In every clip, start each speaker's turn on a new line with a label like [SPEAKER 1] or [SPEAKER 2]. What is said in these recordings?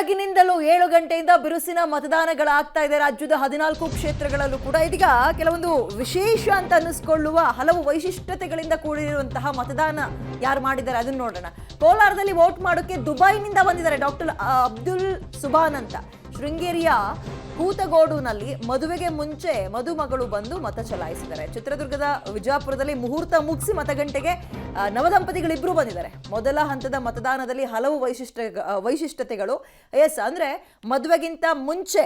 [SPEAKER 1] ಬೆಳಗಿನಿಂದಲೂ 7 ಗಂಟೆಯಿಂದ ಬಿರುಸಿನ ಮತದಾನಗಳಾಗ್ತಾ ಇದೆ ರಾಜ್ಯದ 14 ಕ್ಷೇತ್ರಗಳಲ್ಲೂ ಕೂಡ. ಇದೀಗ ಕೆಲವೊಂದು ವಿಶೇಷ ಅಂತ ಅನ್ನಿಸ್ಕೊಳ್ಳುವ ಹಲವು ವೈಶಿಷ್ಟ್ಯತೆಗಳಿಂದ ಕೂಡಿರುವಂತಹ ಮತದಾನ ಯಾರು ಮಾಡಿದ್ದಾರೆ ಅದನ್ನ ನೋಡೋಣ. ಕೋಲಾರದಲ್ಲಿ ವೋಟ್ ಮಾಡೋಕೆ ದುಬೈನಿಂದ ಬಂದಿದ್ದಾರೆ ಡಾಕ್ಟರ್ ಅಬ್ದುಲ್ ಸುಬಾನ್ ಅಂತ. ಶೃಂಗೇರಿಯ ಕೂತಗೋಡುನಲ್ಲಿ ಮದುವೆಗೆ ಮುಂಚೆ ಮದುಮಗಳು ಬಂದು ಮತ ಚಲಾಯಿಸಿದ್ದಾರೆ. ಚಿತ್ರದುರ್ಗದ ವಿಜಯಪುರದಲ್ಲಿ ಮುಹೂರ್ತ ಮುಗಿಸಿ ಮತಗಟ್ಟೆಗೆ ನವದಂಪತಿಗಳಿಬ್ರು ಬಂದಿದ್ದಾರೆ. ಮೊದಲ ಹಂತದ ಮತದಾನದಲ್ಲಿ ಹಲವು ವೈಶಿಷ್ಟ್ಯತೆಗಳು ಅಂದ್ರೆ ಮದುವೆಗಿಂತ ಮುಂಚೆ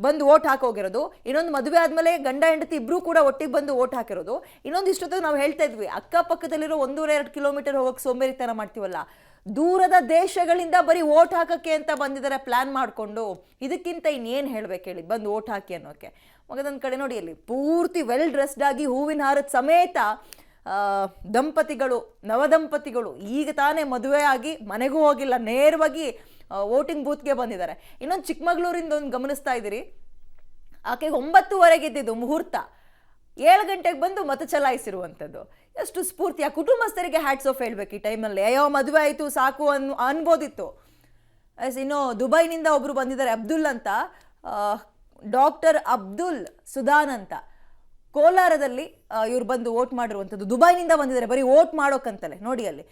[SPEAKER 1] ಬಂದು ವೋಟ್ ಹಾಕೋಗಿರೋದು, ಇನ್ನೊಂದು ಮದುವೆ ಆದ್ಮೇಲೆ ಗಂಡ ಹೆಂಡತಿ ಇಬ್ರು ಕೂಡ ಒಟ್ಟಿಗೆ ಬಂದು ವೋಟ್ ಹಾಕಿರೋದು, ಇನ್ನೊಂದು ಇಷ್ಟೊತ್ತಿಗೆ ನಾವು ಹೇಳ್ತಾ ಇದ್ವಿ ಅಕ್ಕಪಕ್ಕದಲ್ಲಿರೋ 1-2 ಕಿಲೋಮೀಟರ್ ಹೋಗಕ್ಕೆ ಸೋಂಬೇರಿತನ ಮಾಡ್ತೀವಲ್ಲ, ದೂರದ ದೇಶಗಳಿಂದ ಬರೀ ವೋಟ್ ಹಾಕಕ್ಕೆ ಅಂತ ಬಂದಿದ್ದಾರೆ ಪ್ಲಾನ್ ಮಾಡಿಕೊಂಡು. ಇದಕ್ಕಿಂತ ಇನ್ನೇನು ಹೇಳ್ಬೇಕು ಹೇಳಿ, ಬಂದು ವೋಟ್ ಹಾಕಿ ಅನ್ನೋಕೆ. ಮಗದೊಂದು ಕಡೆ ನೋಡಿ, ಅಲ್ಲಿ ಪೂರ್ತಿ ವೆಲ್ ಡ್ರೆಸ್ಡ್ ಆಗಿ ಹೂವಿನ ಹಾರದ ಸಮೇತ ನವದಂಪತಿಗಳು ಈಗ ತಾನೇ ಮದುವೆ ಆಗಿ ಮನೆಗೂ ಹೋಗಿಲ್ಲ, ನೇರವಾಗಿ ವೋಟಿಂಗ್ ಬೂತ್ಗೆ ಬಂದಿದ್ದಾರೆ. ಇನ್ನೊಂದು ಚಿಕ್ಕಮಗಳೂರಿಂದ ಒಂದು ಗಮನಿಸ್ತಾ ಇದ್ದೀರಿ, ಆಕೆಗೆ 9:30 ಇದ್ದಿದ್ದು ಮುಹೂರ್ತ, 7 ಗಂಟೆಗೆ ಬಂದು ಮತ ಚಲಾಯಿಸಿರುವಂಥದ್ದು. ಎಷ್ಟು ಸ್ಫೂರ್ತಿ. ಆ ಕುಟುಂಬಸ್ಥರಿಗೆ ಹ್ಯಾಟ್ಸ್ ಆಫ್ ಹೇಳ್ಬೇಕು ಈ ಟೈಮಲ್ಲಿ. ಅಯ್ಯೋ ಮದುವೆ ಆಯಿತು ಸಾಕು ಅನ್ಬೋದಿತ್ತು. ಇನ್ನು ದುಬೈನಿಂದ ಒಬ್ರು ಬಂದಿದ್ದಾರೆ, ಅಬ್ದುಲ್ ಅಂತ, ಡಾಕ್ಟರ್ ಅಬ್ದುಲ್ ಸುದಾನ್ ಅಂತ. ಕೋಲಾರದಲ್ಲಿ ಇವ್ರು ಬಂದು ವೋಟ್ ಮಾಡಿರುವಂಥದ್ದು. ದುಬೈನಿಂದ ಬಂದಿದ್ದಾರೆ ಬರೀ ವೋಟ್ ಮಾಡೋಕ್ಕಂತಲೇ. ನೋಡಿ ಅಲ್ಲಿ,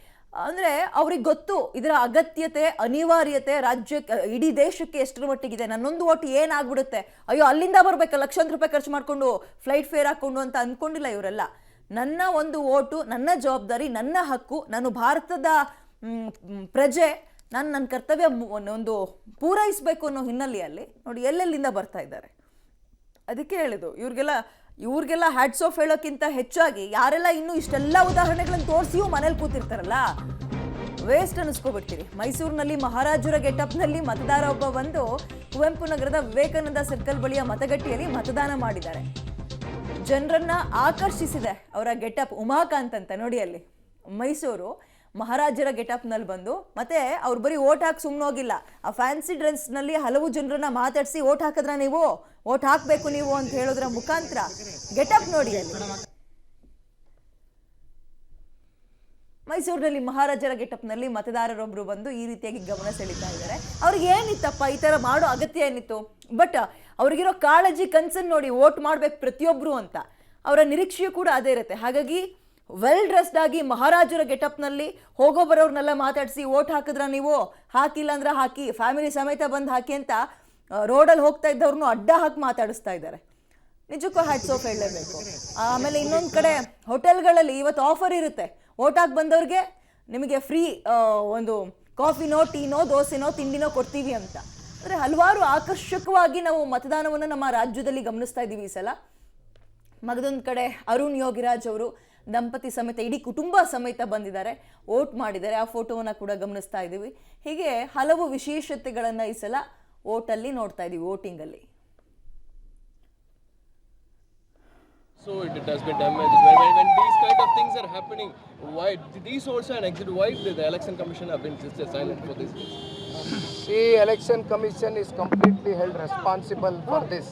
[SPEAKER 1] ಅಂದರೆ ಅವ್ರಿಗೆ ಗೊತ್ತು ಇದರ ಅಗತ್ಯತೆ, ಅನಿವಾರ್ಯತೆ ರಾಜ್ಯಕ್ಕೆ, ಇಡೀ ದೇಶಕ್ಕೆ ಎಷ್ಟರ ಮಟ್ಟಿಗಿದೆ. ನನ್ನೊಂದು ಓಟ್ ಏನಾಗ್ಬಿಡುತ್ತೆ, ಅಯ್ಯೋ ಅಲ್ಲಿಂದ ಬರ್ಬೇಕು, ಲಕ್ಷಾಂತರ ರೂಪಾಯಿ ಖರ್ಚು ಮಾಡಿಕೊಂಡು ಫ್ಲೈಟ್ ಫೇರ್ ಹಾಕ್ಕೊಂಡು ಅಂತ ಅಂದ್ಕೊಂಡಿಲ್ಲ ಇವರೆಲ್ಲ. ನನ್ನ ಒಂದು ಓಟು ನನ್ನ ಜವಾಬ್ದಾರಿ, ನನ್ನ ಹಕ್ಕು, ನಾನು ಭಾರತದ ಪ್ರಜೆ, ನನ್ನ ಕರ್ತವ್ಯ ಒಂದು ಪೂರೈಸಬೇಕು ಅನ್ನೋ ಹಿನ್ನೆಲೆಯಲ್ಲಿ ನೋಡಿ ಎಲ್ಲೆಲ್ಲಿಂದ ಬರ್ತಾ ಇದ್ದಾರೆ. ಅದಕ್ಕೆ ಹೇಳಿದ್ದು ಇವ್ರಿಗೆಲ್ಲ ಹ್ಯಾಟ್ಸ್ ಆಫ್ ಹೇಳೋಕ್ಕಿಂತ ಹೆಚ್ಚಾಗಿ ಯಾರೆಲ್ಲ ಇನ್ನೂ ಇಷ್ಟೆಲ್ಲ ಉದಾಹರಣೆಗಳನ್ನು ತೋರಿಸಿಯೂ ಮನೇಲಿ ಕೂತಿರ್ತಾರಲ್ಲ, ವೇಸ್ಟ್ ಅನ್ನಿಸ್ಕೊಬಿಡ್ತೀರಿ. ಮೈಸೂರಿನಲ್ಲಿ ಮಹಾರಾಜರ ಗೆಟಪ್ನಲ್ಲಿ ಮತದಾರ ಒಬ್ಬ ಬಂದು ಕುವೆಂಪು ನಗರದ ವಿವೇಕಾನಂದ ಸರ್ಕಲ್ ಬಳಿಯ ಮತಗಟ್ಟೆಯಲ್ಲಿ ಮತದಾನ ಮಾಡಿದ್ದಾರೆ. ಜನರನ್ನ ಆಕರ್ಷಿಸಿದೆ ಅವರ ಗೆಟಪ್. ಉಮಾಕಾಂತ್ ಅಂತ ನೋಡಿ ಅಲ್ಲಿ, ಮೈಸೂರು ಮಹಾರಾಜರ ಗೆಟಪ್ನಲ್ಲಿ ಬಂದು, ಮತ್ತೆ ಅವ್ರು ಬರೀ ಓಟ್ ಹಾಕಿ ಸುಮ್ಮನೆ ಹೋಗಿಲ್ಲ, ಆ ಫ್ಯಾನ್ಸಿ ಡ್ರೆಸ್ನಲ್ಲಿ ಹಲವು ಜನರನ್ನ ಮಾತಾಡಿಸಿ ಓಟ್ ಹಾಕಿದ್ರ ನೀವು, ಓಟ್ ಹಾಕಬೇಕು ನೀವು ಅಂತ ಹೇಳೋದ್ರ ಮುಖಾಂತರ ಗೆಟಪ್ ನೋಡಿ ಅಲ್ಲಿ. ಮೈಸೂರಿನಲ್ಲಿ ಮಹಾರಾಜರ ಗೆಟಪ್ನಲ್ಲಿ ಮತದಾರರೊಬ್ರು ಬಂದು ಈ ರೀತಿಯಾಗಿ ಗಮನ ಸೆಳೀತಾ ಇದ್ದಾರೆ. ಅವ್ರಿಗೆ ಏನಿತ್ತಪ್ಪ ಈ ಥರ ಮಾಡೋ ಅಗತ್ಯ ಏನಿತ್ತು? ಬಟ್ ಅವ್ರಿಗಿರೋ ಕಾಳಜಿ, ಕನ್ಸರ್ನ್ ನೋಡಿ, ವೋಟ್ ಮಾಡ್ಬೇಕು ಪ್ರತಿಯೊಬ್ರು ಅಂತ. ಅವರ ನಿರೀಕ್ಷೆಯೂ ಕೂಡ ಅದೇ ಇರುತ್ತೆ. ಹಾಗಾಗಿ ವೆಲ್ ಡ್ರೆಸ್ಡ್ ಆಗಿ ಮಹಾರಾಜರ ಗೆಟಪ್ನಲ್ಲಿ ಹೋಗೋ ಬರೋರ್ನೆಲ್ಲ ಮಾತಾಡಿಸಿ ಓಟ್ ಹಾಕಿದ್ರ ನೀವು, ಹಾಕಿಲ್ಲ ಅಂದ್ರೆ ಹಾಕಿ, ಫ್ಯಾಮಿಲಿ ಸಮೇತ ಬಂದು ಹಾಕಿ ಅಂತ ರೋಡಲ್ಲಿ ಹೋಗ್ತಾ ಇದ್ದವ್ರನ್ನು ಅಡ್ಡ ಹಾಕಿ ಮಾತಾಡಿಸ್ತಾ ಇದ್ದಾರೆ. ನಿಜಕ್ಕೂ ಹ್ಯಾಟ್ಸ್ ಆಫ್ ಹೇಳಲೇಬೇಕು. ಆಮೇಲೆ ಇನ್ನೊಂದು ಕಡೆ ಹೋಟೆಲ್ಗಳಲ್ಲಿ ಇವತ್ತು ಆಫರ್ ಇರುತ್ತೆ, ಓಟ್ ಹಾಕಿ ಬಂದವ್ರಿಗೆ ನಿಮಗೆ ಫ್ರೀ ಒಂದು ಕಾಫಿನೋ, ಟೀನೋ, ದೋಸೆನೋ, ತಿಂಡಿನೋ ಕೊಡ್ತೀವಿ ಅಂತ. ಅಂದರೆ ಹಲವಾರು ಆಕರ್ಷಕವಾಗಿ ನಾವು ಮತದಾನವನ್ನು ನಮ್ಮ ರಾಜ್ಯದಲ್ಲಿ ಗಮನಿಸ್ತಾ ಇದ್ದೀವಿ ಈ ಸಲ. ಮಗದೊಂದು ಕಡೆ ಅರುಣ್ ಯೋಗಿರಾಜ್ ಅವರು ದಂಪತಿ ಸಮೇತ ಇಡೀ ಕುಟುಂಬ ಸಮೇತ ಬಂದಿದ್ದಾರೆ, ವೋಟ್ ಮಾಡಿದ್ದಾರೆ. ಆ ಫೋಟೋವನ್ನು ಕೂಡ ಗಮನಿಸ್ತಾ ಇದ್ದೀವಿ. ಹೀಗೆ ಹಲವು ವಿಶೇಷತೆಗಳನ್ನು ಈ ಸಲ ವೋಟಲ್ಲಿ ನೋಡ್ತಾ ಇದ್ದೀವಿ, ವೋಟಿಂಗಲ್ಲಿ.
[SPEAKER 2] So it has been damaged. When these kind of things are happening, why these also an exit? Why the election commission have been just silent for this?
[SPEAKER 3] See, election commission is completely held responsible for this.